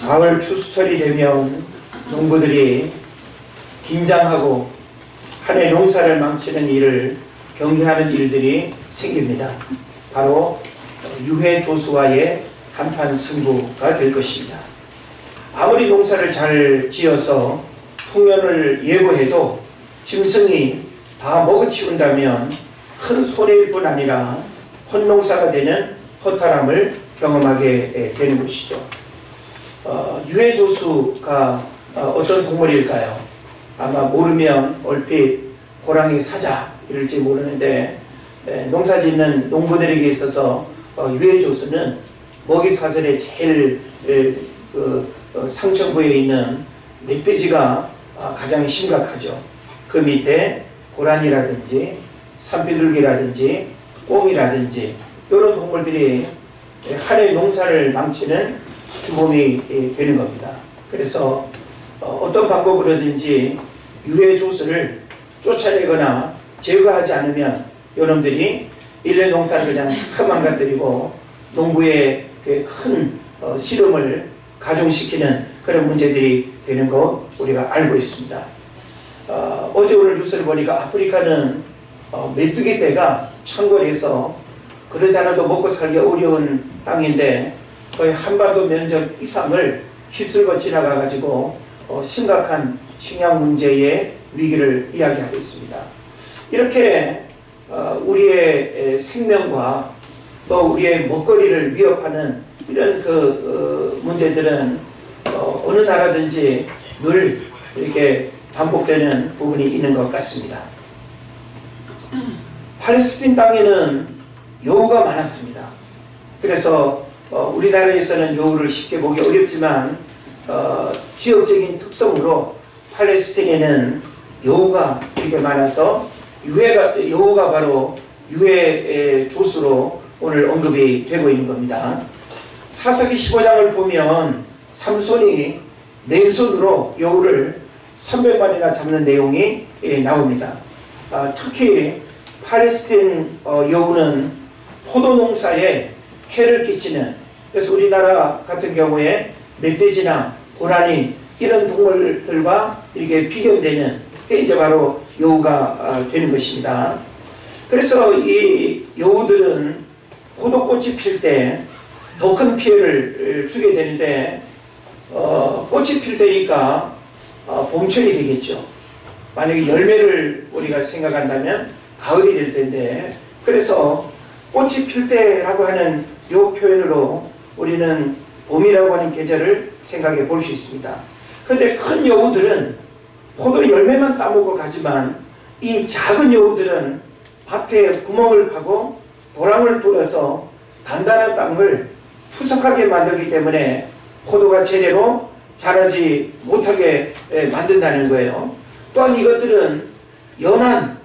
가을 추수철이 되면 농부들이 긴장하고 한 해 농사를 망치는 일을 경계하는 일들이 생깁니다. 바로 유해조수와의 한판 승부가 될 것입니다. 아무리 농사를 잘 지어서 풍년을 예고해도 짐승이 다 먹어치운다면 큰 손해일 뿐 아니라 헛농사가 되는 허탈함을 경험하게 되는 것이죠. 유해조수가 어떤 동물일까요? 아마 모르면 얼핏 호랑이 사자 이럴지 모르는데, 농사짓는 농부들에게 있어서 유해조수는 먹이사슬의 제일 상층부에 있는 멧돼지가 가장 심각하죠. 그 밑에 고라니라든지 산비둘기라든지 꽁이라든지 이런 동물들이 한 해 농사를 망치는 주범이 되는 겁니다. 그래서 어떤 방법으로든지 유해조수를 쫓아내거나 제거하지 않으면 이놈들이 1년 농사를 그냥 다 망가뜨리고 농부의 큰 시름을 가중시키는 그런 문제들이 되는 거 우리가 알고 있습니다. 어제 오늘 뉴스를 보니까 아프리카는 메뚜기 떼가 창궐해서 그러지 않아도 먹고 살기 어려운 땅인데 거의 한반도 면적 이상을 휩쓸고 지나가가지고 심각한 식량 문제의 위기를 이야기하고 있습니다. 이렇게 우리의 생명과 또 우리의 먹거리를 위협하는 이런 문제들은 어느 나라든지 늘 이렇게 반복되는 부분이 있는 것 같습니다. 팔레스틴 땅에는 여우가 많았습니다. 그래서 우리나라에서는 여우를 쉽게 보기 어렵지만 지역적인 특성으로 팔레스틴에는 여우가 되게 많아서 여우가 바로 유해조수로 오늘 언급이 되고 있는 겁니다. 사사기 15장을 보면 삼손이 맨손으로 여우를 300마리나 잡는 내용이 나옵니다. 특히 팔레스틴 여우는 포도농사에 해를 끼치는, 그래서 우리나라 같은 경우에 멧돼지나 고라니 이런 동물들과 이렇게 비견되는 게 이제 바로 여우가 되는 것입니다. 그래서 이 여우들은 포도꽃이 필 때 더 큰 피해를 주게 되는데, 꽃이 필 때니까 봄철이 되겠죠. 만약에 열매를 우리가 생각한다면 가을이 될 텐데, 그래서 꽃이 필 때라고 하는 이 표현으로 우리는 봄이라고 하는 계절을 생각해 볼 수 있습니다. 그런데 큰 여우들은 포도 열매만 따먹고 가지만 이 작은 여우들은 밭에 구멍을 파고 도랑을 뚫어서 단단한 땅을 푸석하게 만들기 때문에 포도가 제대로 자라지 못하게 만든다는 거예요. 또한 이것들은 연한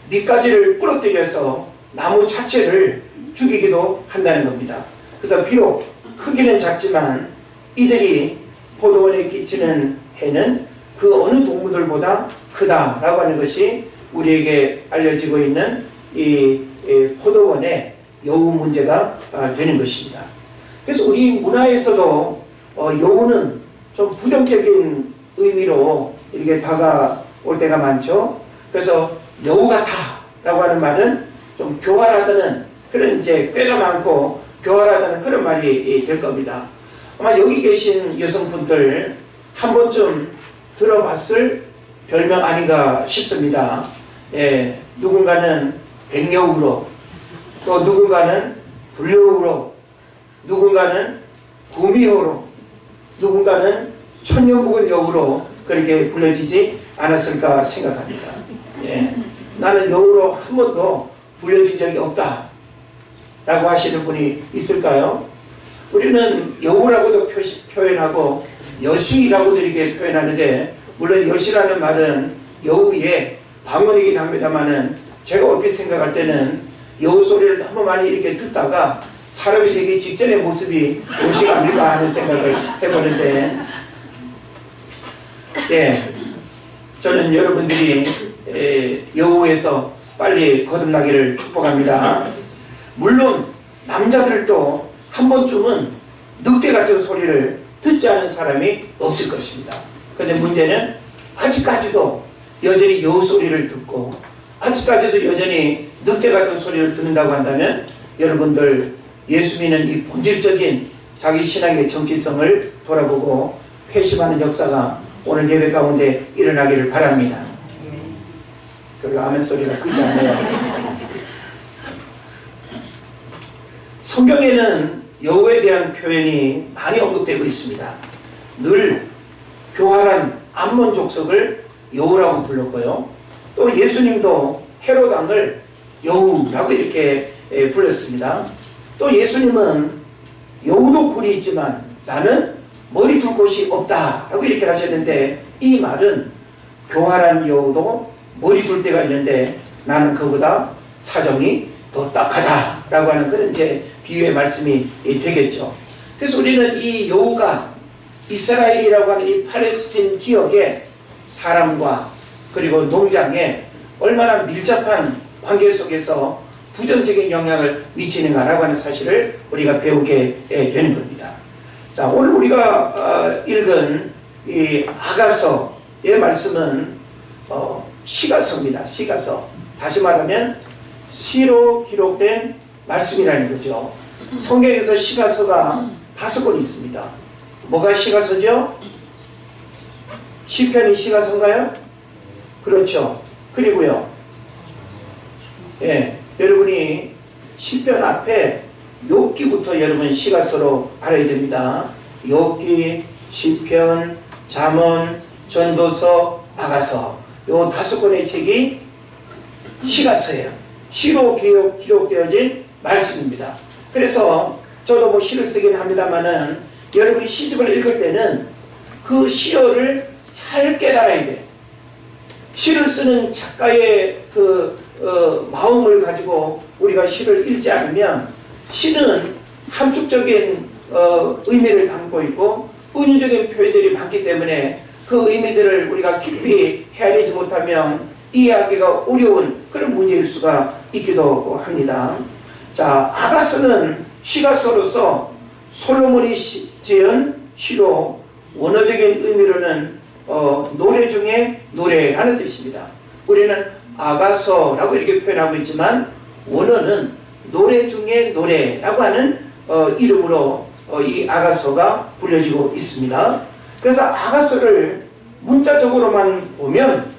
밑가지를 부러뜨려서 나무 자체를 죽이기도 한다는 겁니다. 그래서 비록 크기는 작지만 이들이 포도원에 끼치는 해는 그 어느 동물들보다 크다라고 하는 것이 우리에게 알려지고 있는 이 포도원의 여우 문제가 되는 것입니다. 그래서 우리 문화에서도 여우는 좀 부정적인 의미로 이렇게 다가올 때가 많죠. 그래서 여우 같아 라고 하는 말은 좀 교활하다는, 그런 이제 꾀가 많고 교활하다는 그런 말이 될 겁니다. 아마 여기 계신 여성분들 한 번쯤 들어봤을 별명 아닌가 싶습니다. 누군가는 백여우로, 또 누군가는 불여우로, 누군가는 구미호로, 누군가는 천년묵은 여우로 그렇게 불려지지 않았을까 생각합니다. 나는 여우로 한 번도 불려진 적이 없다 라고 하시는 분이 있을까요? 우리는 여우라고도 표현하고 여시라고도 이렇게 표현하는데, 물론 여시라는 말은 여우의 방언이긴 합니다만은 제가 얼핏 생각할 때는 여우 소리를 너무 많이 이렇게 듣다가 사람이 되기 직전의 모습이 여시가 아닐까 하는 생각을 해보는데, 저는 여러분들이 여우에서 빨리 거듭나기를 축복합니다. 물론 남자들도 한 번쯤은 늑대 같은 소리를 듣지 듣지 않은 사람이 없을 것입니다. 그런데 문제는 아직까지도 여전히 여우 소리를 듣고 아직까지도 여전히 늑대 같은 소리를 듣는다고 한다면 여러분들 예수 믿는 이 본질적인 자기 신앙의 정체성을 돌아보고 회심하는 역사가 오늘 예배 가운데 일어나기를 바랍니다. 그리고 아멘 소리가 크지 않네요. 성경에는 여호에 대한 표현이 많이 언급되고 있습니다. 늘 교활한 암몬 족속을 여호라고 불렀고요. 또 예수님도 헤롯 왕을 여호라고 이렇게 불렀습니다. 또 예수님은 여우도 굴이 있지만 나는 머리 둘 곳이 없다라고 이렇게 하셨는데, 이 말은 교활한 여우도 머리 둘 때가 있는데 나는 그보다 사정이 더 딱하다라고 하는 그런 이제 비유의 말씀이 되겠죠. 그래서 우리는 이 여우가 이스라엘이라고 하는 이 팔레스틴 지역의 사람과 그리고 농장에 얼마나 밀접한 관계 속에서 부정적인 영향을 미치는가라고 하는 사실을 우리가 배우게 되는 겁니다. 자, 오늘 우리가 읽은 이 아가서의 말씀은 시가서입니다. 시가서. 다시 말하면 시로 기록된 말씀이라는 거죠. 성경에서 시가서가 5권 있습니다. 뭐가 시가서죠? 시편이 시가서인가요? 그렇죠. 그리고요, 예, 여러분이 시편 앞에 욥기부터 여러분 시가서로 알아야 됩니다. 욥기, 시편, 잠언, 전도서, 아가서, 요 5권의 책이 시가서예요. 시로 기록되어진 말씀입니다. 그래서 저도 뭐 시를 쓰긴 합니다만은 여러분이 시집을 읽을 때는 그 시어를 잘 깨달아야 돼. 시를 쓰는 작가의 그 마음을 가지고 우리가 시를 읽지 않으면 시는 함축적인 의미를 담고 있고 은유적인 표현들이 많기 때문에 그 의미들을 우리가 깊이 헤아리지 못하면 이해하기가 어려운 그런 문제일 수가 있기도 합니다. 자, 아가서는 시가서로서 솔로몬이 지은 시로 원어적인 의미로는 노래 중에 노래라는 뜻입니다. 우리는 아가서라고 이렇게 표현하고 있지만 원어는 노래 중에 노래라고 하는 이름으로 이 아가서가 불려지고 있습니다. 그래서 아가서를 문자적으로만 보면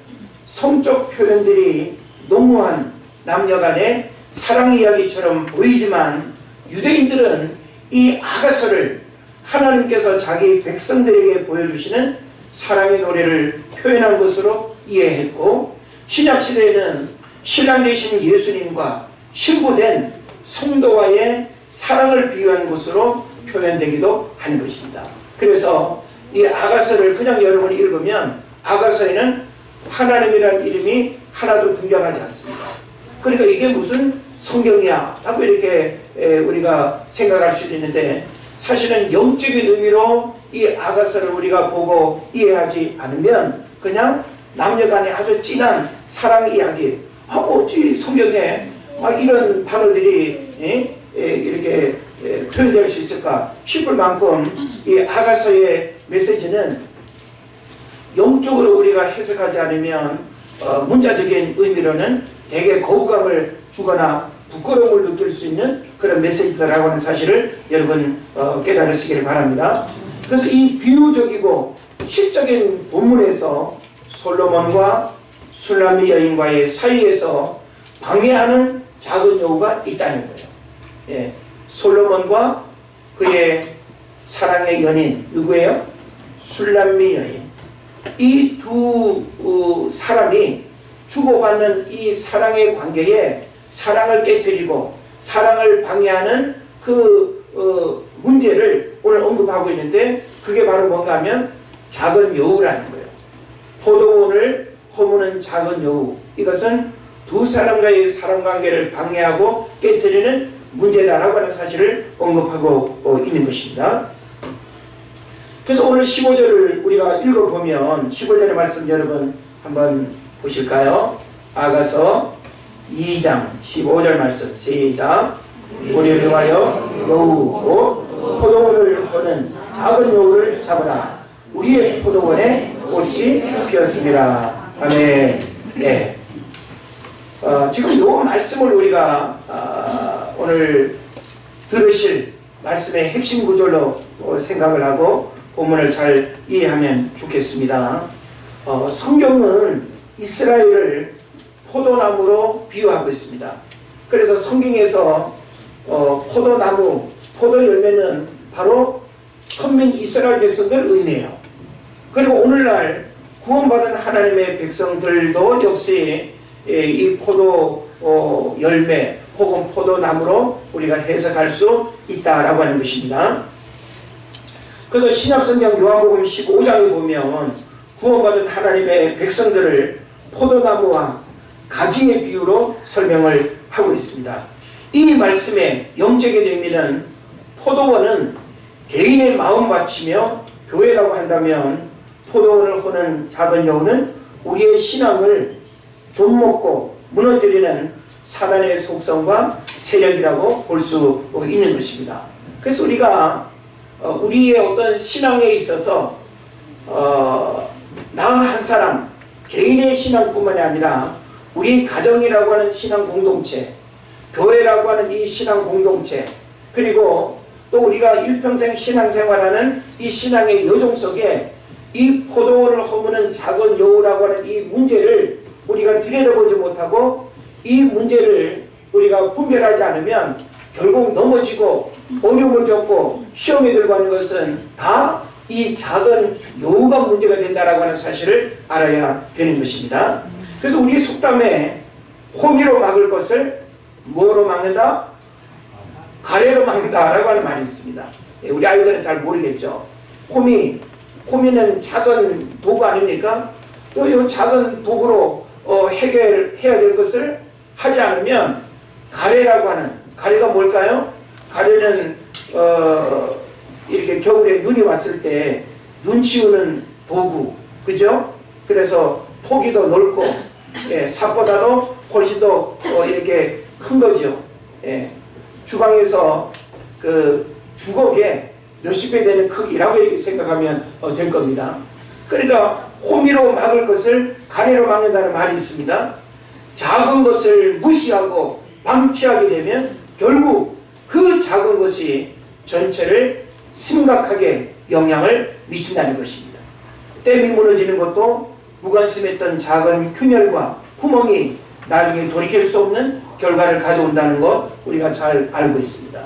성적 표현들이 농후한 남녀간의 사랑 이야기처럼 보이지만 유대인들은 이 아가서를 하나님께서 자기 백성들에게 보여주시는 사랑의 노래를 표현한 것으로 이해했고, 신약시대에는 신랑 되신 예수님과 신부된 성도와의 사랑을 비유한 것으로 표현되기도 하는 것입니다. 그래서 이 아가서를 그냥 여러분이 읽으면 아가서에는 하나님이라는 이름이 하나도 등장하지 않습니다. 그러니까 이게 무슨 성경이야 라고 이렇게 우리가 생각할 수 있는데, 사실은 영적인 의미로 이 아가서를 우리가 보고 이해하지 않으면 그냥 남녀간의 아주 진한 사랑 이야기, 어찌 성경에 이런 단어들이 이렇게 표현될 수 있을까 싶을 만큼 이 아가서의 메시지는 영적으로 우리가 해석하지 않으면 문자적인 의미로는 되게 거부감을 주거나 부끄러움을 느낄 수 있는 그런 메시지다라고 하는 사실을 여러분 깨달으시기를 바랍니다. 그래서 이 비유적이고 시적인 본문에서 솔로몬과 술람미 여인과의 사이에서 방해하는 작은 여우가 있다는 거예요. 예, 솔로몬과 그의 사랑의 연인 누구예요? 술람미 여인. 이 두 사람이 주고받는 이 사랑의 관계에 사랑을 깨뜨리고 사랑을 방해하는 그 문제를 오늘 언급하고 있는데, 그게 바로 뭔가 하면 작은 여우라는 거예요. 포도원을 허무는 작은 여우, 이것은 두 사람과의 사랑관계를 방해하고 깨뜨리는 문제다라고 하는 사실을 언급하고 있는 것입니다. 그래서 오늘 15절을 우리가 읽어보면 15절의 말씀 여러분 한번 보실까요? 아가서 2장 15절 말씀 시작. 우리를 위하여 여우 곧 포도원을 허는 작은 여우를 잡으라. 우리의 포도원에 꽃이 피었습니다. 아멘. 네. 지금 이 말씀을 우리가 오늘 들으실 말씀의 핵심 구절로 생각을 하고 본문을 잘 이해하면 좋겠습니다. 성경은 이스라엘을 포도나무로 비유하고 있습니다. 그래서 성경에서 포도나무, 포도 열매는 바로 선민 이스라엘 백성들을 의미해요. 그리고 오늘날 구원받은 하나님의 백성들도 역시 이 포도 열매 혹은 포도나무로 우리가 해석할 수 있다라고 하는 것입니다. 그래서 신약성경 요한복음 15장에 보면 구원받은 하나님의 백성들을 포도나무와 가지의 비유로 설명을 하고 있습니다. 이 말씀의 영적인 의미는 포도원은 개인의 마음밭이며 교회라고 한다면 포도원을 호는 작은 여우는 우리의 신앙을 좀먹고 무너뜨리는 사단의 속성과 세력이라고 볼 수 있는 것입니다. 그래서 우리가 우리의 어떤 신앙에 있어서 나 한 사람 개인의 신앙뿐만이 아니라 우리 가정이라고 하는 신앙 공동체, 교회라고 하는 이 신앙 공동체, 그리고 또 우리가 일평생 신앙생활하는 이 신앙의 여정 속에 이 포도원을 허무는 작은 여우라고 하는 이 문제를 우리가 들여다보지 못하고 이 문제를 우리가 분별하지 않으면 결국 넘어지고 어려움을 겪고 시험에 들어가는 것은 다 이 작은 여우가 문제가 된다라고 하는 사실을 알아야 되는 것입니다. 그래서 우리 속담에 호미로 막을 것을 뭐로 막는다? 가래로 막는다라고 하는 말이 있습니다. 우리 아이들은 잘 모르겠죠. 호미는 작은 도구 아닙니까? 또 이 작은 도구로 해결해야 될 것을 하지 않으면 가래라고 하는, 가래가 뭘까요? 가래는 이렇게 겨울에 눈이 왔을 때 눈 치우는 도구, 그죠? 그래서 폭이 더 넓고 삽보다도 훨씬 더 이렇게 큰 거죠. 주방에서 그 주걱에 몇십 배 되는 크기라고 이렇게 생각하면 될 겁니다. 그러니까 호미로 막을 것을 가래로 막는다는 말이 있습니다. 작은 것을 무시하고 방치하게 되면 결국 그 작은 것이 전체를 심각하게 영향을 미친다는 것입니다. 댐이 무너지는 것도 무관심했던 작은 균열과 구멍이 나중에 돌이킬 수 없는 결과를 가져온다는 것 우리가 잘 알고 있습니다.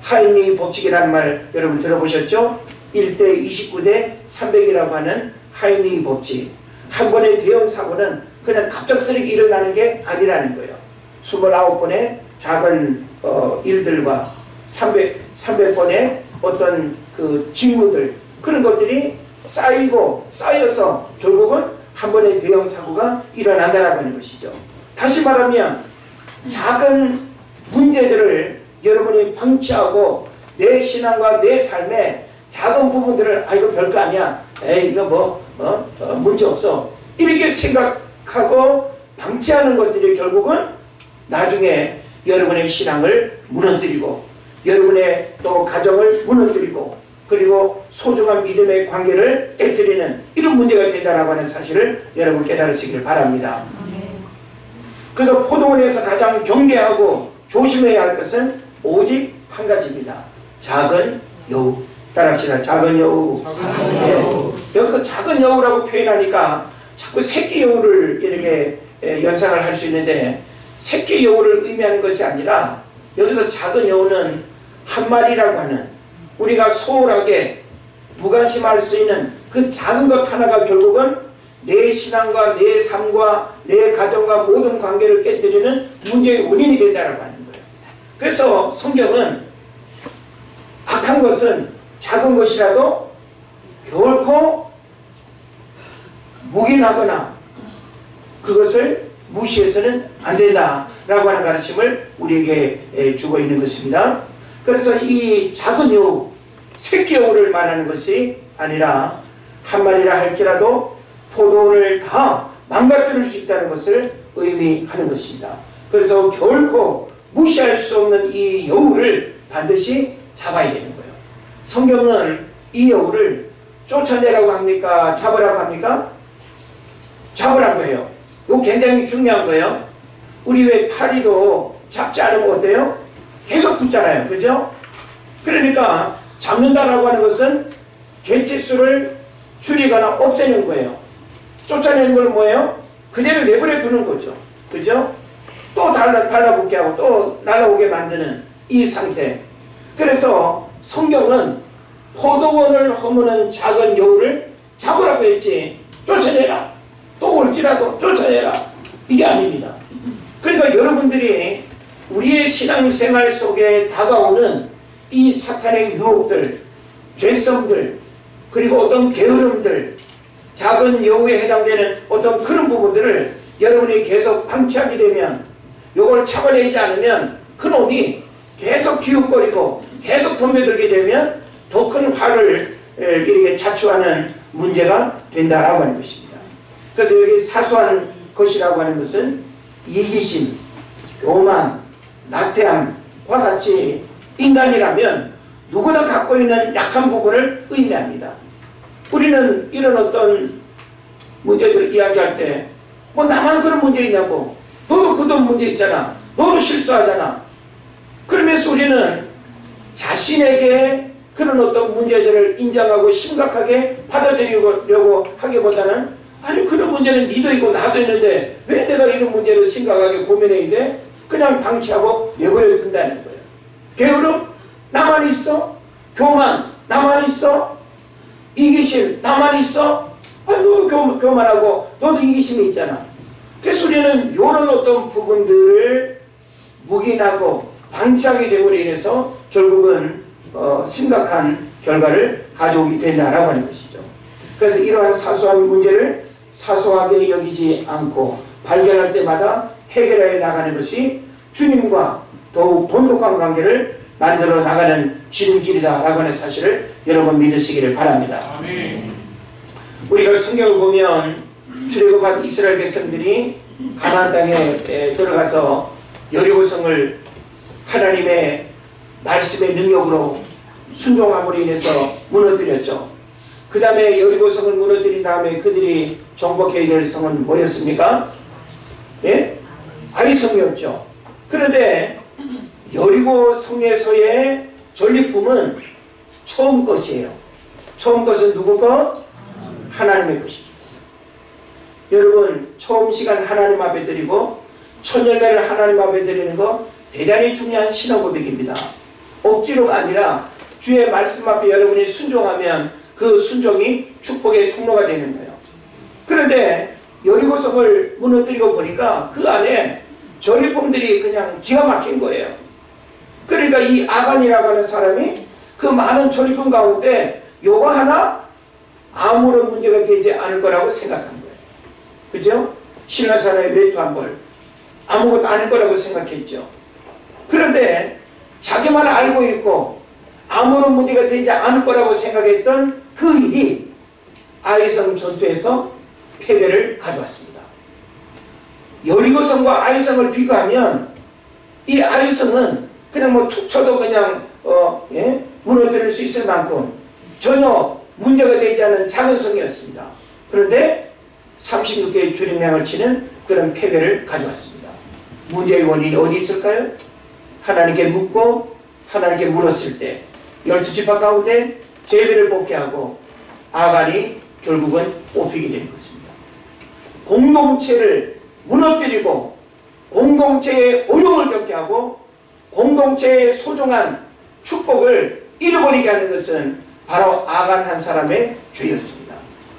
하인리 법칙이라는 말 여러분 들어보셨죠? 1대 29대 300이라고 하는 하인리 법칙. 한 번의 대형 사고는 그냥 갑작스럽게 일어나는 게 아니라는 거예요. 29번의 작은 일들과 300번의 어떤 그 징후들, 그런 것들이 쌓여서 결국은 한 번의 대형 사고가 일어난다라고 하는 것이죠. 다시 말하면 작은 문제들을 여러분이 방치하고 내 신앙과 내 삶의 작은 부분들을 이거 별거 아니야, 이거 문제 없어, 이렇게 생각하고 방치하는 것들이 결국은 나중에 여러분의 신앙을 무너뜨리고 여러분의 또 가정을 무너뜨리고 그리고 소중한 믿음의 관계를 깨뜨리는 이런 문제가 된다라고 하는 사실을 여러분 깨달으시길 바랍니다. 그래서 포도원에서 가장 경계하고 조심해야 할 것은 오직 한 가지입니다. 작은 여우. 따라합시다. 작은 여우. 여기서 작은 여우라고 표현하니까 자꾸 새끼 여우를 이렇게 연상을 할 수 있는데, 새끼 여우를 의미하는 것이 아니라 여기서 작은 여우는 한 마리라고 하는, 우리가 소홀하게 무관심할 수 있는 그 작은 것 하나가 결국은 내 신앙과 내 삶과 내 가정과 모든 관계를 깨뜨리는 문제의 원인이 된다고 하는 거예요. 그래서 성경은 악한 것은 작은 것이라도 결코 묵인하거나 그것을 무시해서는 안 된다라고 하는 가르침을 우리에게 주고 있는 것입니다. 그래서 이 작은 여우, 새끼 여우를 말하는 것이 아니라 한 마리라 할지라도 포도원을 다 망가뜨릴 수 있다는 것을 의미하는 것입니다. 그래서 결코 무시할 수 없는 이 여우를 반드시 잡아야 되는 거예요. 성경은 이 여우를 쫓아내라고 합니까? 잡으라고 합니까? 잡으라고 해요. 이거 굉장히 중요한 거예요. 우리 왜 파리도 잡지 않으면 어때요? 계속 붙잖아요. 그죠? 그러니까 잡는다라고 하는 것은 개체수를 줄이거나 없애는 거예요. 쫓아내는 건 뭐예요? 그대로 내버려 두는 거죠. 그죠? 또 달라붙게 하고 또 날아오게 만드는 이 상태. 그래서 성경은 포도원을 허무는 작은 여우를 잡으라고 했지 쫓아내라. 또 올지라도 쫓아내라. 이게 아닙니다. 그러니까 여러분들이 우리의 신앙생활 속에 다가오는 이 사탄의 유혹들, 죄성들, 그리고 어떤 게으름들, 작은 여우에 해당되는 어떤 그런 부분들을 여러분이 계속 방치하게 되면, 이걸 잡아내지 않으면 그놈이 계속 기웃거리고 계속 덤벼들게 되면 더 큰 화를 이렇게 자초하는 문제가 된다라고 하는 것입니다. 그래서 여기 사소한 것이라고 하는 것은 이기심, 교만, 나태함과 같이 인간이라면 누구나 갖고 있는 약한 부분을 의미합니다. 우리는 이런 어떤 문제들을 이야기할 때 뭐 나만 그런 문제 있냐고, 너도 그런 문제 있잖아, 너도 실수하잖아. 그러면서 우리는 자신에게 그런 어떤 문제들을 인정하고 심각하게 받아들이려고 하기보다는, 아니 그런 문제는 니도 있고 나도 있는데 왜 내가 이런 문제를 심각하게 고민해야 돼? 그냥 방치하고 내버려 둔다는 거예요. 게으름? 나만 있어? 교만? 나만 있어? 이기심? 나만 있어? 아, 너도 교만하고 너도 이기심이 있잖아. 그래서 우리는 이런 어떤 부분들을 묵인하고 방치하게 됨으로 인해서 결국은 심각한 결과를 가져오게 된다라고 하는 것이죠. 그래서 이러한 사소한 문제를 사소하게 여기지 않고 발견할 때마다 해결해 나가는 것이 주님과 더욱 돈독한 관계를 만들어 나가는 지름길이다라고 하는 사실을 여러분 믿으시기를 바랍니다. 아멘. 우리가 성경을 보면 출애굽한 이스라엘 백성들이 가나안 땅에 들어가서 여리고성을 하나님의 말씀의 능력으로 순종함으로 인해서 무너뜨렸죠. 그 다음에 여리고성을 무너뜨린 다음에 그들이 정복해야 될 성은 뭐였습니까? 예? 아이성이었죠. 그런데 여리고성에서의 전리품은 처음 것이에요. 처음 것은 누구 것? 하나님의 것이죠. 여러분, 처음 시간 하나님 앞에 드리고 첫 열매를 하나님 앞에 드리는 거 대단히 중요한 신앙 고백입니다. 억지로가 아니라 주의 말씀 앞에 여러분이 순종하면 그 순종이 축복의 통로가 되는 거예요. 그런데 여리고성을 무너뜨리고 보니까 그 안에 전리품들이 그냥 기가 막힌 거예요. 그러니까 이 아간이라고 하는 사람이 그 많은 전리품 가운데 요거 하나 아무런 문제가 되지 않을 거라고 생각한 거예요. 그죠? 신라산의 외투한 벌 아무것도 아닐 거라고 생각했죠. 그런데 자기만 알고 있고 아무런 문제가 되지 않을 거라고 생각했던 그 일이 아이성 전투에서 패배를 가져왔습니다. 여리고성과 아이성을 비교하면 이 아이성은 그냥 뭐 툭 쳐도 그냥 무너뜨릴 수 있을 만큼 전혀 문제가 되지 않은 작은 성이었습니다. 그런데 36개의 주림량을 치는 그런 패배를 가져왔습니다. 문제의 원인이 어디 있을까요? 하나님께 묻고 하나님께 물었을 때 12지파 가운데 제비를 뽑게 하고 아간이 결국은 뽑히게 된 것입니다. 공동체를 무너뜨리고 공동체의 어려움을 겪게 하고 공동체의 소중한 축복을 잃어버리게 하는 것은 바로 아간 한 사람의 죄였습니다.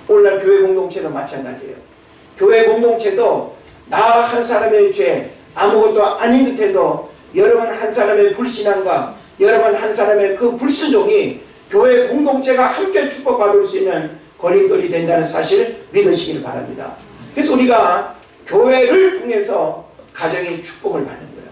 오늘날 교회 공동체도 마찬가지예요. 교회 공동체도 나 한 사람의 죄 아무것도 아닌 듯해도 여러분 한 사람의 불신앙과 여러분 한 사람의 그 불순종이 교회 공동체가 함께 축복받을 수 있는 거리돌이 된다는 사실을 믿으시길 바랍니다. 그래서 우리가 교회를 통해서 가정의 축복을 받는 거예요.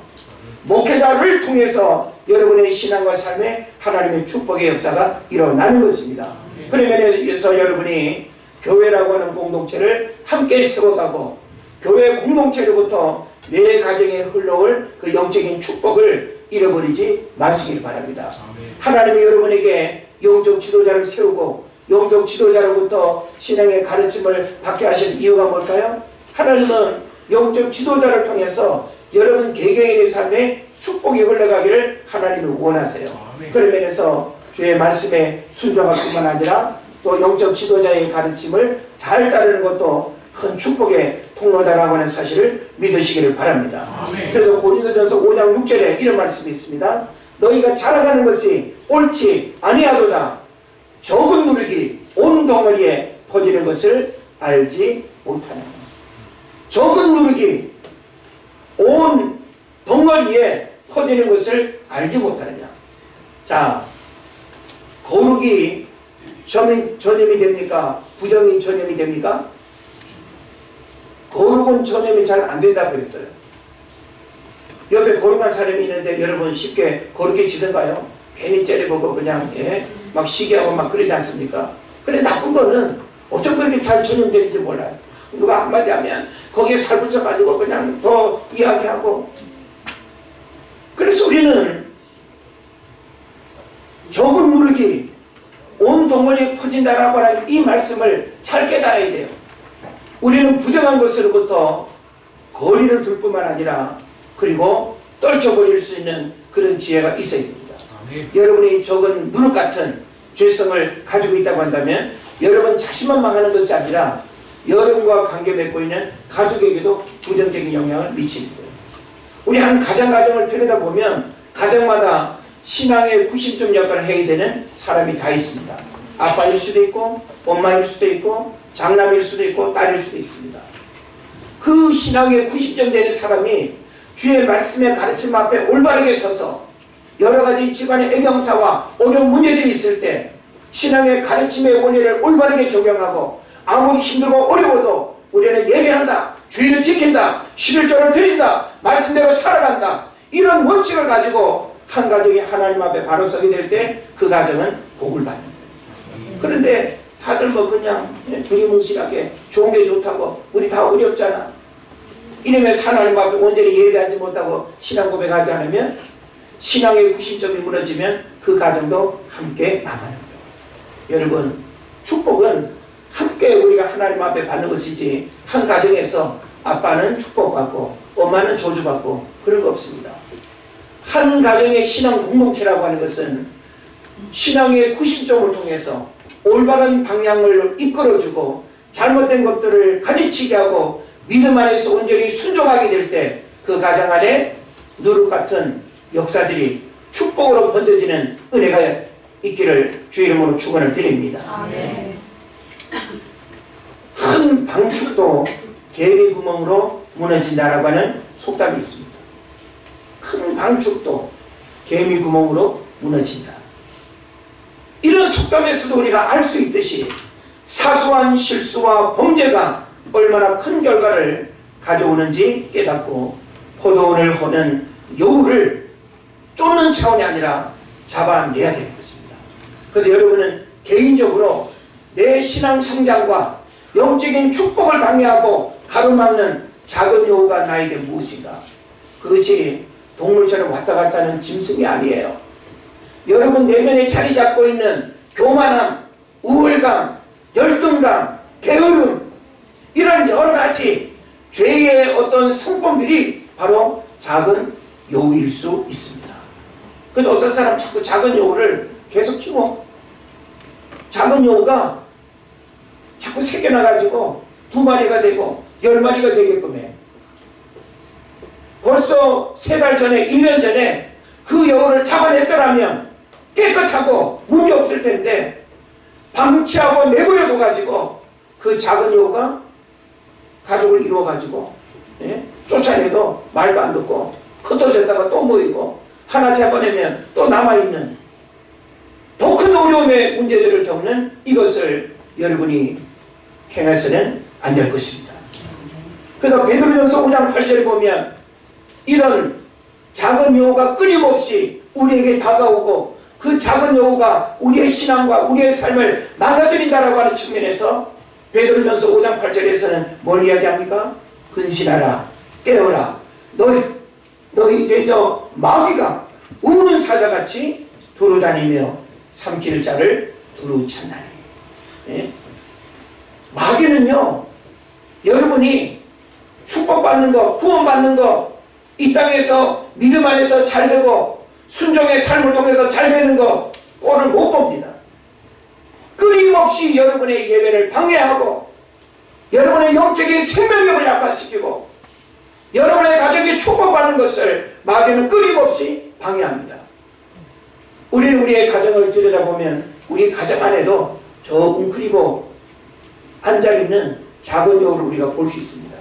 목회자를 통해서 여러분의 신앙과 삶에 하나님의 축복의 역사가 일어나는 것입니다. 그런 면에서 여러분이 교회라고 하는 공동체를 함께 세워가고 교회 공동체로부터 내 가정에 흘러올 그 영적인 축복을 잃어버리지 마시길 바랍니다. 하나님이 여러분에게 영적 지도자를 세우고 영적 지도자로부터 신앙의 가르침을 받게 하신 이유가 뭘까요? 하나님은 영적 지도자를 통해서 여러분 개개인의 삶에 축복이 흘러가기를 하나님은 원하세요. 그런 면에서 주의 말씀에 순종할 뿐만 아니라 또 영적 지도자의 가르침을 잘 따르는 것도 큰 축복의 통로다라고 하는 사실을 믿으시기를 바랍니다. 그래서 고린도전서 5장 6절에 이런 말씀이 있습니다. 너희가 자라가는 것이 옳지 아니하도다. 적은 누룩이 온 덩어리에 퍼지는 것을 알지 못하느냐. 적은 누룩이 온 덩어리에 퍼지는 것을 알지 못하느냐. 자, 거룩이 전염이 됩니까? 부정이 전염이 됩니까? 거룩은 전염이 잘 안 된다고 했어요. 옆에 거룩한 사람이 있는데 여러분 쉽게 거룩해지던가요? 괜히 째려보고 그냥 막 시기하고 막 그러지 않습니까? 근데 나쁜 거는 어쩜 그렇게 잘 전염되는지 몰라요. 누가 한마디 하면 거기에 살붙여가지고 그냥 더 이야기하고. 그래서 우리는 적은 누룩이 온 덩어리에 퍼진다라고 하는 이 말씀을 잘 깨달아야 돼요. 우리는 부정한 것으로부터 거리를 둘 뿐만 아니라 그리고 떨쳐버릴 수 있는 그런 지혜가 있어야 됩니다. 여러분이 적은 누룩 같은 죄성을 가지고 있다고 한다면 여러분 자신만 망하는 것이 아니라 여러분과 관계 맺고 있는 가족에게도 부정적인 영향을 미치는 거예요. 우리 한 가정을 들여다보면 가정마다 신앙의 구심점 역할을 해야 되는 사람이 다 있습니다. 아빠일 수도 있고 엄마일 수도 있고 장남일 수도 있고 딸일 수도 있습니다. 그 신앙의 구심점 되는 사람이 주의 말씀의 가르침 앞에 올바르게 서서 여러 가지 집안의 애경사와 어려운 문제들이 있을 때 신앙의 가르침의 원리를 올바르게 적용하고 아무리 힘들고 어려워도 우리는 예배한다, 주의를 지킨다, 11조를 드린다, 말씀대로 살아간다, 이런 원칙을 가지고 한 가정이 하나님 앞에 바로 서게 될 때 그 가정은 복을 받는 거예요. 그런데 다들 뭐 그냥 두리뭉실하게 좋은 게 좋다고 우리 다 어렵잖아, 이러면서 하나님 앞에 온전히 예배하지 못하고 신앙 고백하지 않으면 신앙의 구심점이 무너지면 그 가정도 함께 망하는 거예요. 여러분, 축복은 함께 우리가 하나님 앞에 받는 것이지 한 가정에서 아빠는 축복받고 엄마는 저주받고 그런 거 없습니다. 한 가정의 신앙 공동체라고 하는 것은 신앙의 구심점을 통해서 올바른 방향을 이끌어주고 잘못된 것들을 가지치게 하고 믿음 안에서 온전히 순종하게 될 때 그 가정 안에 누룩 같은 역사들이 축복으로 번져지는 은혜가 있기를 주의 이름으로 축원을 드립니다. 아멘. 큰 방축도 개미 구멍으로 무너진다라고 하는 속담이 있습니다. 큰 방축도 개미 구멍으로 무너진다. 이런 속담에서도 우리가 알 수 있듯이 사소한 실수와 범죄가 얼마나 큰 결과를 가져오는지 깨닫고 포도원을 허는 여우를 쫓는 차원이 아니라 잡아내야 되는 것입니다. 그래서 여러분은 개인적으로 내 신앙 성장과 영적인 축복을 방해하고 가로막는 작은 여우가 나에게 무엇인가? 그것이 동물처럼 왔다 갔다 하는 짐승이 아니에요. 여러분 내면에 자리 잡고 있는 교만함, 우월감, 열등감, 게으름, 이런 여러 가지 죄의 어떤 성품들이 바로 작은 여우일 수 있습니다. 근데 어떤 사람 자꾸 작은 여우를 계속 키워. 작은 여우가 자꾸 새겨나가지고 2마리가 되고 10마리가 되게끔 해. 벌써 3달 전에 1년 전에 그 여우를 잡아냈더라면 깨끗하고 문제 없을 텐데 방치하고 내버려둬 가지고 그 작은 여우가 가족을 이루어 가지고 쫓아내도 말도 안 듣고 흩어졌다가 또 모이고 하나 잡아내면 또 남아있는 더 큰 어려움의 문제들을 겪는 이것을 여러분이 행해서는 안 될 것입니다. 그래서 베드로전서 5장 8절에 보면 이런 작은 여우가 끊임없이 우리에게 다가오고 그 작은 여우가 우리의 신앙과 우리의 삶을 망가뜨린다라고 하는 측면에서 베드로전서 5장 8절에서는 뭘 이야기합니까? 근신하라, 깨어라, 너희 대저 마귀가 우는 사자같이 두루다니며 삼킬 자를 두루 찾나니. 예? 마귀는요, 여러분이 축복받는 거, 구원받는 거, 이 땅에서 믿음 안에서 잘되고 순종의 삶을 통해서 잘되는 거 꼴을 못 봅니다. 끊임없이 여러분의 예배를 방해하고 여러분의 영적인 생명력을 약화시키고 여러분의 가정이 축복받는 것을 마귀는 끊임없이 방해합니다. 우리는 우리의 가정을 들여다보면 우리 가정 안에도 저 웅크리고 앉아있는 작은 여우를 우리가 볼 수 있습니다.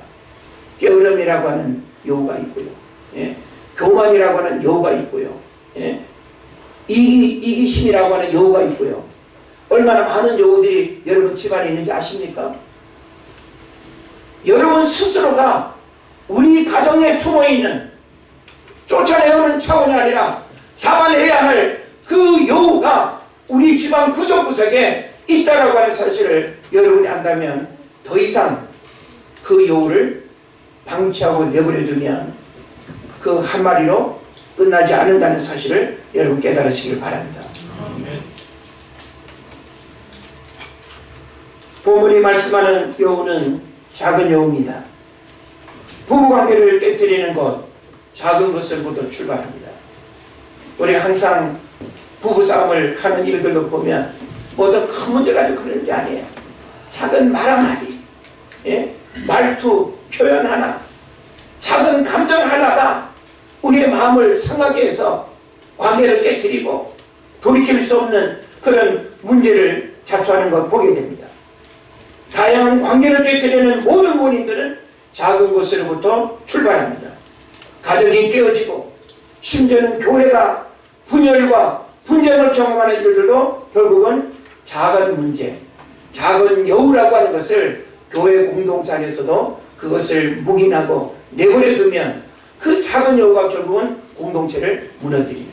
게으름이라고 하는 여우가 있고요. 예? 교만이라고 하는 여우가 있고요. 예? 이기심이라고 하는 여우가 있고요. 얼마나 많은 여우들이 여러분 집안에 있는지 아십니까? 여러분 스스로가 우리 가정에 숨어있는 쫓아내오는 차원이 아니라 잡아내야 할 그 여우가 우리 집안 구석구석에 있다라고 하는 사실을 여러분이 안다면 더 이상 그 여우를 방치하고 내버려두면 그 한 마리로 끝나지 않는다는 사실을 여러분 깨달으시길 바랍니다. 본문이 말씀하는 여우는 작은 여우입니다. 부부관계를 깨뜨리는 것, 작은 것을부터 출발합니다. 우리 항상 부부싸움을 하는 일들도 보면 어떤 큰 문제 가지고 그러는 게 아니에요. 작은 말 한마디, 예? 말투, 표현 하나, 작은 감정 하나가 우리의 마음을 상하게 해서 관계를 깨뜨리고 돌이킬 수 없는 그런 문제를 자초하는 것 보게 됩니다. 다양한 관계를 깨뜨리는 모든 원인들은 작은 것으로부터 출발합니다. 가정이 깨어지고 심지어는 교회가 분열과 분쟁을 경험하는 일들도 결국은 작은 문제, 작은 여우라고 하는 것을 교회 공동체 안에서도 그것을 묵인하고 내버려 두면 그 작은 여우가 결국은 공동체를 무너뜨립니다.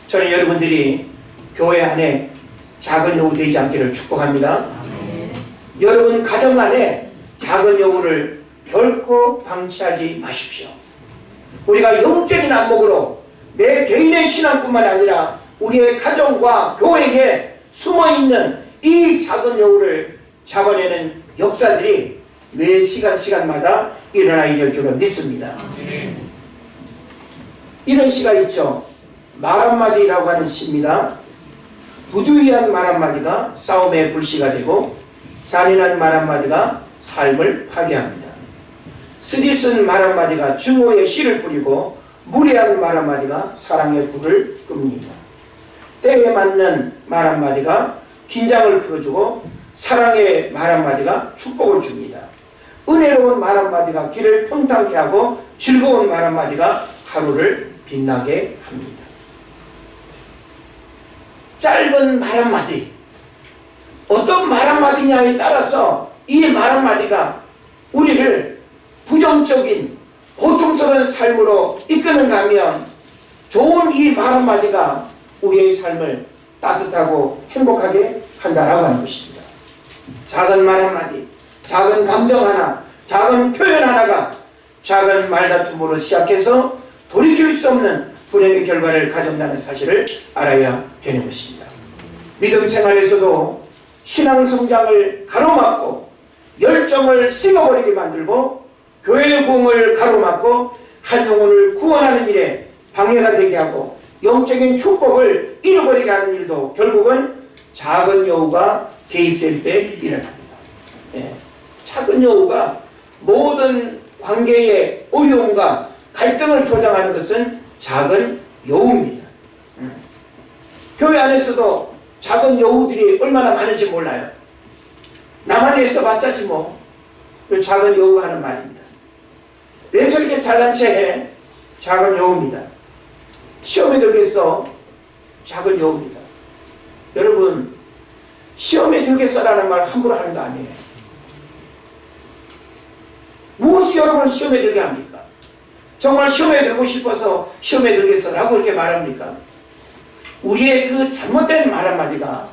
저는 여러분들이 교회 안에 작은 여우 되지 않기를 축복합니다. 여러분 가정 안에 작은 여우를 결코 방치하지 마십시오. 우리가 영적인 안목으로 내 개인의 신앙뿐만 아니라 우리의 가정과 교회에 숨어있는 이 작은 여우를 잡아내는 역사들이 매 시간마다 일어나야 될 줄을 믿습니다. 이런 시가 있죠. 말 한마디라고 하는 시입니다. 부주의한 말 한마디가 싸움의 불씨가 되고 잔인한 말 한마디가 삶을 파괴합니다. 쓰디쓴 말 한마디가 증오의 씨를 뿌리고 무례한 말 한마디가 사랑의 불을 끕니다. 때에 맞는 말 한마디가 긴장을 풀어주고 사랑의 말 한마디가 축복을 줍니다. 은혜로운 말 한마디가 길을 평탄케 하고 즐거운 말 한마디가 하루를 빛나게 합니다. 짧은 말 한마디, 어떤 말 한마디냐에 따라서 이 말 한마디가 우리를 부정적인 고통스러운 삶으로 이끄는가 하면 좋은 이 말 한마디가 우리의 삶을 따뜻하고 행복하게 한다라고 하는 것입니다. 작은 말 한마디, 작은 감정 하나, 작은 표현 하나가 작은 말다툼으로 시작해서 돌이킬 수 없는 불행의 결과를 가져온다는 사실을 알아야 되는 것입니다. 믿음 생활에서도 신앙 성장을 가로막고 열정을 식어버리게 만들고 교회의 부흥을 가로막고 한 영혼을 구원하는 일에 방해가 되게 하고 영적인 축복을 잃어버리게 하는 일도 결국은 작은 여우가 개입될 때 일어납니다. 예. 작은 여우가 모든 관계의 어려움과 갈등을 조장하는 것은 작은 여우입니다. 교회 안에서도 작은 여우들이 얼마나 많은지 몰라요. 나만 있어봤자지 뭐. 그 작은 여우가 하는 말입니다. 왜 저렇게 잘난 체 해? 작은 여우입니다. 시험에 들겠어? 작은 여우입니다. 여러분, 시험에 들겠어라는 말 함부로 하는 거 아니에요. 무엇이 여러분을 시험에 들게 합니까? 정말 시험에 들고 싶어서 시험에 들겠어라고 이렇게 말합니까? 우리의 그 잘못된 말 한마디가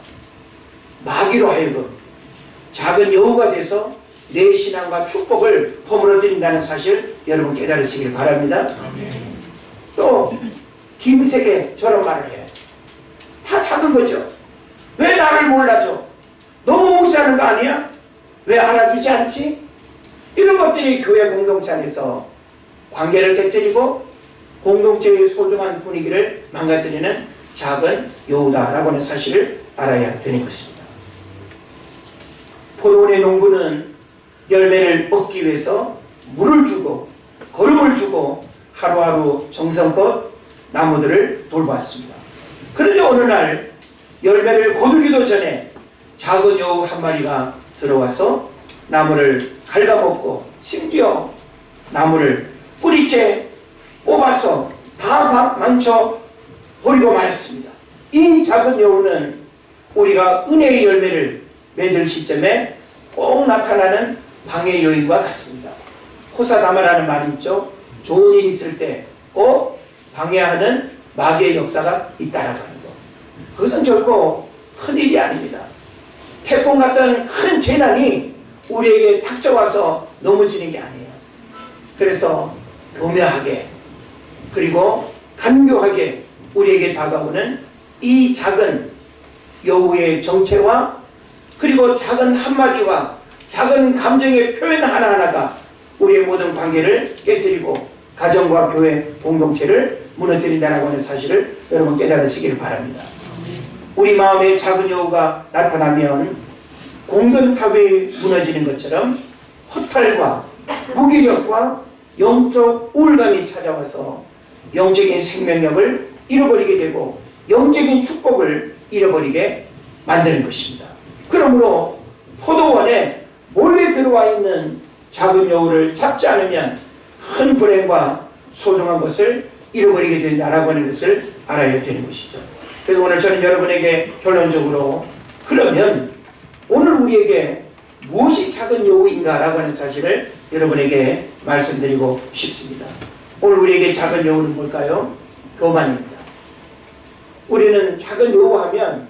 마귀로 하여금 작은 여우가 돼서 내 신앙과 축복을 허물어뜨린다는 사실 여러분 깨달으시길 바랍니다. 또 김세계 저런 말을 해요. 다 작은 거죠. 왜 나를 몰라줘? 너무 무시하는 거 아니야? 왜 알아주지 않지? 이런 것들이 교회 공동체 안에서 관계를 깨뜨리고 공동체의 소중한 분위기를 망가뜨리는 작은 여우다라고 하는 사실을 알아야 되는 것입니다. 포도원의 농부는 열매를 얻기 위해서 물을 주고 거름을 주고 하루하루 정성껏 나무들을 돌보았습니다. 그런데 어느 날 열매를 거두기도 전에 작은 여우 한 마리가 들어와서 나무를 갉아먹고 심지어 나무를 뿌리째 뽑아서 다 망쳐 버리고 말았습니다. 이 작은 여우는 우리가 은혜의 열매를 맺을 시점에 꼭 나타나는 방해 요인과 같습니다. 호사다마라는 말이 있죠. 좋은 일 있을 때 꼭 방해하는 마귀의 역사가 있다라고 하는 것. 그것은 결코 큰일이 아닙니다. 태풍 같은 큰 재난이 우리에게 닥쳐와서 넘어지는 게 아니에요. 그래서 교묘하게 그리고 간교하게 우리에게 다가오는 이 작은 여우의 정체와 그리고 작은 한마디와 작은 감정의 표현 하나하나가 우리의 모든 관계를 깨뜨리고 가정과 교회 공동체를 무너뜨린다는 하는 사실을 여러분 깨달으시길 바랍니다. 우리 마음에 작은 여우가 나타나면 공든탑이 무너지는 것처럼 허탈과 무기력과 영적 우울감이 찾아와서 영적인 생명력을 잃어버리게 되고 영적인 축복을 잃어버리게 만드는 것입니다. 그러므로 포도원에 몰래 들어와 있는 작은 여우를 잡지 않으면 큰 불행과 소중한 것을 잃어버리게 된다라고 하는 것을 알아야 되는 것이죠. 그래서 오늘 저는 여러분에게 결론적으로 그러면 오늘 우리에게 무엇이 작은 여우인가라고 하는 사실을 여러분에게 말씀드리고 싶습니다. 오늘 우리에게 작은 여우는 뭘까요? 교만입니다. 우리는 작은 여우 하면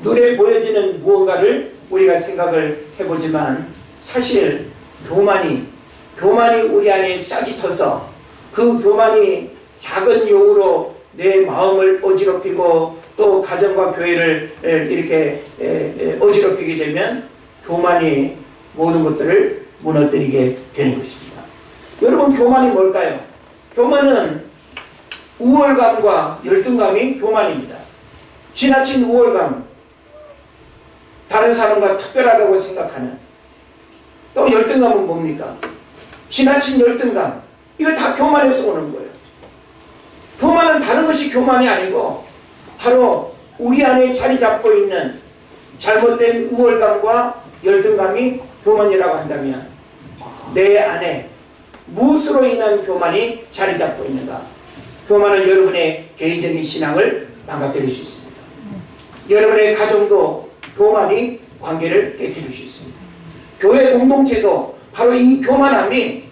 눈에 보여지는 무언가를 우리가 생각을 해보지만 사실 교만이 우리 안에 싹이 터서 그 교만이 작은 여우로 내 마음을 어지럽히고 또 가정과 교회를 이렇게 어지럽히게 되면 교만이 모든 것들을 무너뜨리게 되는 것입니다. 여러분, 교만이 뭘까요? 교만은 우월감과 열등감이 교만입니다. 지나친 우월감, 다른 사람과 특별하다고 생각하는. 또 열등감은 뭡니까? 지나친 열등감. 이거 다 교만에서 오는 거예요. 교만은 다른 것이 교만이 아니고 바로 우리 안에 자리 잡고 있는 잘못된 우월감과 열등감이 교만이라고 한다면 내 안에 무엇으로 인한 교만이 자리 잡고 있는가? 교만은 여러분의 개인적인 신앙을 망가뜨릴 수 있습니다. 여러분의 가정도 교만이 관계를 깨뜨릴 수 있습니다. 교회 공동체도 바로 이 교만함이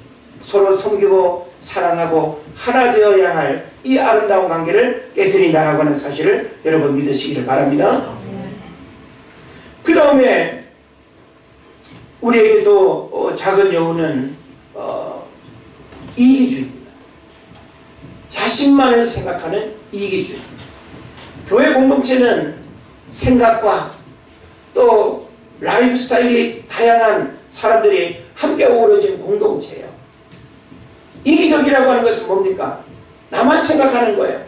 서로 섬기고 사랑하고 하나 되어야 할 이 아름다운 관계를 깨뜨린다라고 하는 사실을 여러분 믿으시기를 바랍니다. 그 다음에 우리에게도 작은 여우는 이기주의입니다. 자신만을 생각하는 이기주의. 교회 공동체는 생각과 또 라이프 스타일이 다양한 사람들이 함께 어우러진 공동체예요. 이기적이라고 하는 것은 뭡니까? 나만 생각하는 거예요.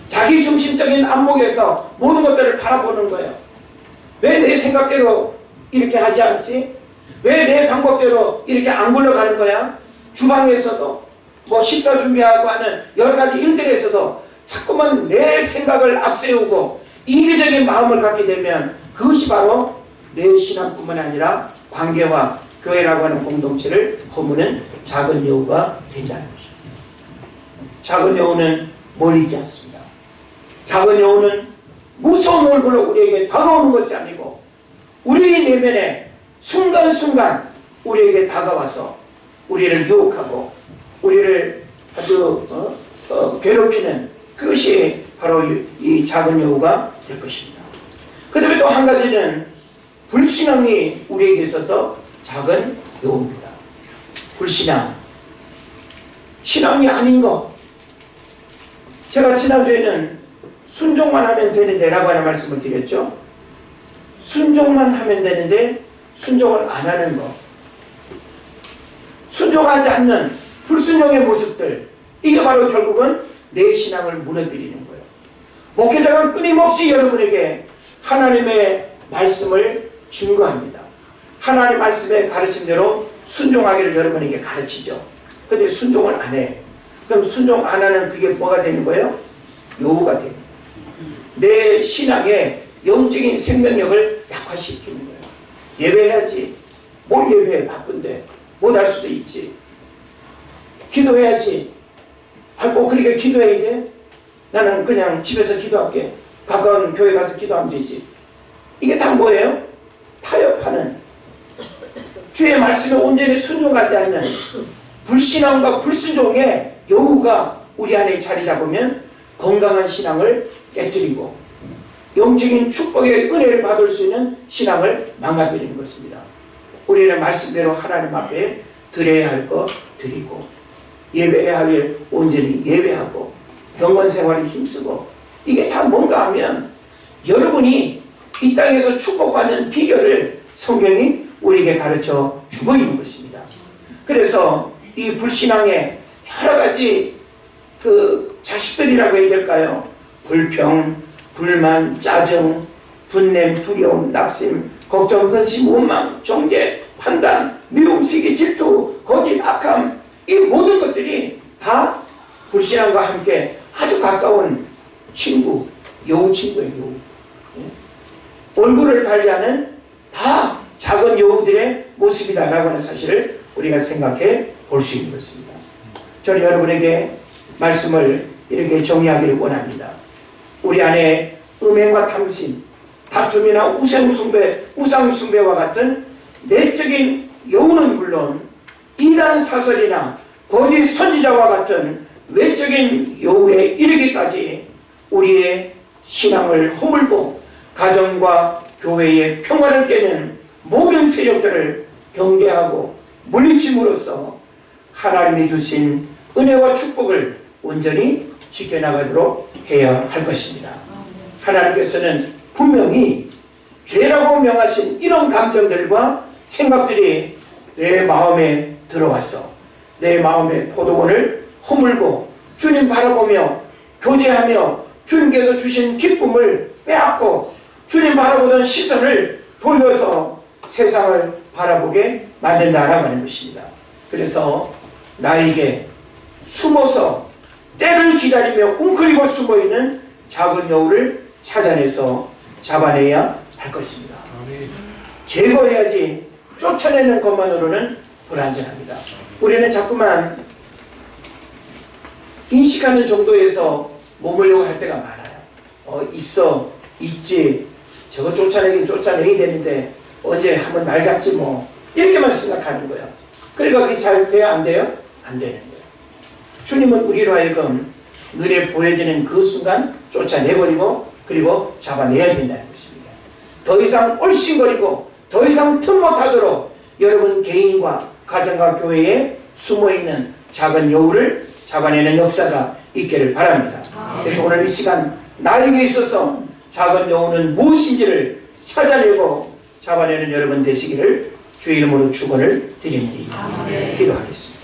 자기 중심적인 안목에서 모든 것들을 바라보는 거예요. 왜 내 생각대로 이렇게 하지 않지? 왜 내 방법대로 이렇게 안 굴러가는 거야? 주방에서도 뭐 식사 준비하고 하는 여러 가지 일들에서도 자꾸만 내 생각을 앞세우고 이기적인 마음을 갖게 되면 그것이 바로 내 신앙뿐만 아니라 관계와 교회라고 하는 공동체를 허무는 작은 여우가 된다는 것입니다. 작은 여우는 멀리지 않습니다. 작은 여우는 무서운 얼굴로 우리에게 다가오는 것이 아니고 우리 내면에 순간순간 우리에게 다가와서 우리를 유혹하고 우리를 아주 괴롭히는 그것이 바로 이 작은 여우가 될 것입니다. 그 다음에 또 한 가지는 불신앙이 우리에게 있어서 작은 여우입니다. 불신앙. 신앙이 아닌 것. 제가 지난주에는 순종만 하면 되는데 라고 하는 말씀을 드렸죠. 순종만 하면 되는데 순종을 안 하는 것, 순종하지 않는 불순종의 모습들, 이게 바로 결국은 내 신앙을 무너뜨리는 거예요. 목회자가 끊임없이 여러분에게 하나님의 말씀을 증거합니다. 하나님 말씀의 가르침대로 순종하기를 여러분에게 가르치죠. 근데 순종을 안 해. 그럼 순종 안 하는 그게 뭐가 되는 거예요? 요구가 됩니다. 내 신앙의 영적인 생명력을 약화시키는 거예요. 예배해야지. 뭘 예배해? 바쁜데. 못할 수도 있지. 기도해야지. 꼭 그렇게 기도해야 돼? 나는 그냥 집에서 기도할게. 가까운 교회 가서 기도하면 되지. 이게 다 뭐예요? 타협하는, 주의 말씀에 온전히 순종하지 않는 불신앙과 불순종의 여우가 우리 안에 자리 잡으면 건강한 신앙을 깨뜨리고 영적인 축복의 은혜를 받을 수 있는 신앙을 망가뜨리는 것입니다. 우리는 말씀대로 하나님 앞에 드려야 할 것 드리고, 예배해야 할 일 온전히 예배하고, 병원 생활에 힘쓰고, 이게 다 뭔가 하면 여러분이 이 땅에서 축복받는 비결을 성경이 우리에게 가르쳐 주고 있는 것입니다. 그래서 이 불신앙의 여러 가지 그 자식들이라고 해야 될까요? 불평, 불만, 짜증, 분냄, 두려움, 낙심, 걱정, 근심, 원망, 정죄, 판단, 미움, 시기, 질투, 거짓, 악함, 이 모든 것들이 다 불신앙과 함께 아주 가까운 친구, 여우 친구예요. 여우. 얼굴을 달리하는 다 작은 여우들의 모습이다라고 하는 사실을 우리가 생각해 볼 수 있는 것입니다. 저는 여러분에게 말씀을 이렇게 정리하기를 원합니다. 우리 안에 음행과 탐심, 다툼이나 우상숭배와 같은 내적인 여우는 물론 이단 사설이나 거짓 선지자와 같은 외적인 여우에 이르기까지 우리의 신앙을 허물고 가정과 교회의 평화를 깨는 모든 세력들을 경계하고 물리침으로써 하나님이 주신 은혜와 축복을 온전히 지켜나가도록 해야 할 것입니다. 하나님께서는 분명히 죄라고 명하신 이런 감정들과 생각들이 내 마음에 들어왔어. 내 마음의 포도원을 허물고 주님 바라보며 교제하며 주님께서 주신 기쁨을 빼앗고 주님 바라보던 시선을 돌려서 세상을 바라보게 만든다라고 하는 것입니다. 그래서 나에게 숨어서 때를 기다리며 웅크리고 숨어있는 작은 여우를 찾아내서 잡아내야 할 것입니다. 제거해야지 쫓아내는 것만으로는 불안전합니다. 우리는 자꾸만 인식하는 정도에서 머물려고 할 때가 많아요. 있어, 있지, 저거 쫓아내긴 쫓아내야 되는데 언제 한번 날 잡지 뭐, 이렇게만 생각하는 거예요. 그러니까 그게 잘 돼야 안 돼요? 안 되는 거예요. 주님은 우리로 하여금 눈에 보여지는 그 순간 쫓아내버리고 그리고 잡아내야 된다는 것입니다. 더 이상 얼씬거리고 더 이상 틈 못하도록 여러분 개인과 가정과 교회에 숨어있는 작은 여우를 잡아내는 역사가 있기를 바랍니다. 그래서 오늘 이 시간 나에게 있어서 작은 여우는 무엇인지를 찾아내고 잡아내는 여러분 되시기를 주의 이름으로 축원을 드립니다. 기도하겠습니다.